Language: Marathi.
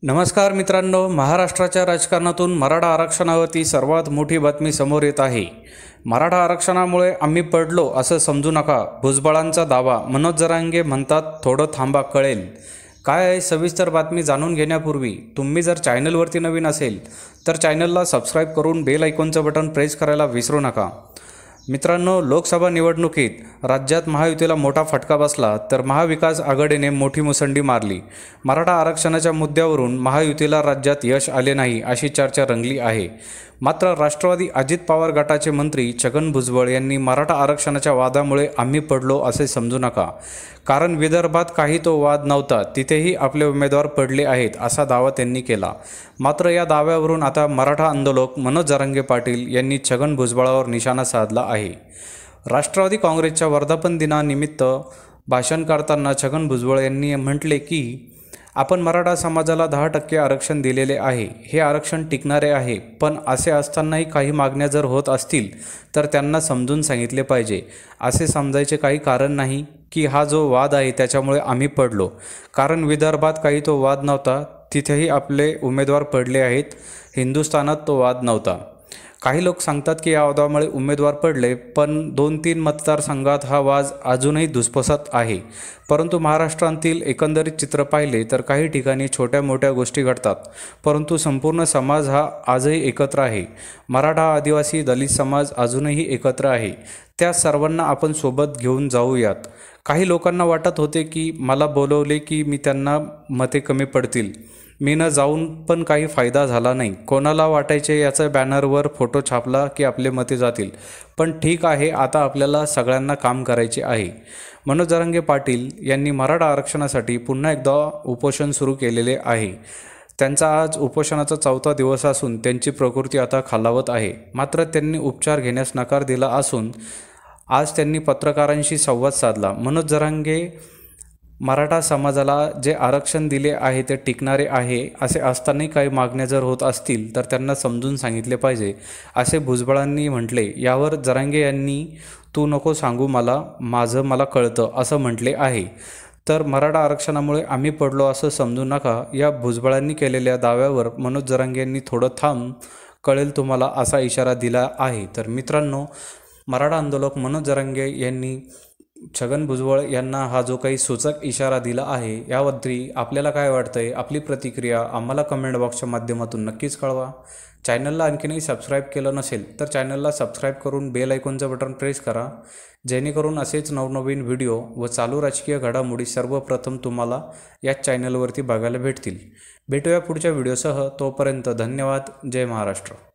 नमस्कार मित्रांनो, महाराष्ट्राच्या राजकारणातून मराठा आरक्षणावरती सर्वात मोठी बातमी समोर येत आहे। मराठा आरक्षणामुळे आम्ही पडलो असं समजू नका, भुजबळांचा दावा। मनोज जरांगे म्हणतात थोडं थांबा, कळेल काय आहे सविस्तर बातमी जाणून घेण्यापूर्वी तुम्ही जर चॅनलवरती नवीन असेल तर चॅनलला सबस्क्राईब करून बेल आयकॉनचं बटन प्रेस करायला विसरू नका। मित्रांनो, लोकसभा निवडणुकीत राज्यात महायुतीला मोठा फटका बसला तर महाविकास आघाडीने मोठी मुसंडी मारली। मराठा आरक्षणाच्या मुद्द्यावरून महायुतीला राज्यात यश आले नाही अशी चर्चा रंगली आहे। मात्र राष्ट्रवादी अजित पवार गटाचे मंत्री छगन भुजबळ यांनी मराठा आरक्षणाच्या वादामुळे आम्ही पडलो असे समजू नका, कारण विदर्भात काही तो वाद नव्हता, तिथेही आपले उमेदवार पडले आहेत असा दावा त्यांनी केला। मात्र या दाव्यावरून आता मराठा आंदोलक मनोज जरांगे पाटील यांनी छगन भुजबळावर निशाणा साधला आहे। राष्ट्रवादी काँग्रेसच्या वर्धापन दिनानिमित्त भाषण करताना छगन भुजबळ यांनी म्हटले की आपण मराठा समाजाला 10% आरक्षण दिलेले आहे, हे आरक्षण टिकणारे आहे, पण असे असतानाही काही मागण्या जर होत असतील तर त्यांना समजून सांगितले पाहिजे। असे समजायचे काही कारण नाही की हा जो वाद आहे त्याच्यामुळे आम्ही पडलो, कारण विदर्भात काही तो वाद नव्हता, तिथेही आपले उमेदवार पडले आहेत, हिंदुस्थानात तो वाद नव्हता। काही लोक सांगतात की या वादामुळे उमेदवार पडले, पण 2-3 मतदारसंघात हा वाद अजूनही धुसफसत आहे। परंतु महाराष्ट्रातील एकंदरीत चित्र पाहिले तर काही ठिकाणी छोट्या मोठ्या गोष्टी घडतात, परंतु संपूर्ण समाज हा आजही एकत्र आहे। मराठा, आदिवासी, दलित समाज अजूनही एकत्र आहे। त्या सर्वांना आपण सोबत घेऊन जाऊयात। काही लोकांना वाटत होते की मला बोलवले की मी त्यांना मते कमी पडतील, मी न जाऊन पण काही फायदा झाला नाही। कोणाला वाटायचे याचा बॅनरवर फोटो छापला की आपले मते जातील, पण ठीक आहे, आता आपल्याला सगळ्यांना काम करायचे आहे। मनोज जरांगे पाटील यांनी मराठा आरक्षणासाठी पुन्हा एकदा उपोषण सुरू केलेले आहे। त्यांचा आज उपोषणाचा 4था दिवस असून त्यांची प्रकृती आता खालावत आहे। मात्र त्यांनी उपचार घेण्यास नकार दिला असून आज त्यांनी पत्रकारांशी संवाद साधला। मनोज जरांगे मराठा समाजाला जे आरक्षण दिले आहे ते टिकणारे आहे, असे असतानाही काही मागण्या जर होत असतील तर त्यांना समजून सांगितले पाहिजे असे भुजबळांनी म्हटले। यावर जरांगे यांनी तू नको सांगू मला, माझं मला कळतं असं म्हटले आहे। तर मराठा आरक्षणामुळे आम्ही पडलो असं समजू नका या भुजबळांनी केलेल्या दाव्यावर मनोज जरांगे यांनी थोडं थांब, कळेल तुम्हाला असा इशारा दिला आहे। तर मित्रांनो, मराठा आंदोलक मनोज जरांगे यांनी छगन भुजबळ यांना हा जो काही सूचक इशारा दिला आहे यावरती आपल्याला काय वाटतंय, आपली प्रतिक्रिया आम्हाला कमेंट बॉक्सच्या माध्यमातून नक्कीच कळवा। चॅनलला आणखीनही सबस्क्राईब केलं नसेल तर चॅनलला सबस्क्राईब करून बेल आयकॉनचं बटन प्रेस करा, जेणेकरून असेच नवनवीन व्हिडिओ व चालू राजकीय घडामोडी सर्वप्रथम तुम्हाला याच चॅनलवरती बघायला भेटतील। भेटूया पुढच्या व्हिडिओसह, तोपर्यंत धन्यवाद। जय महाराष्ट्र।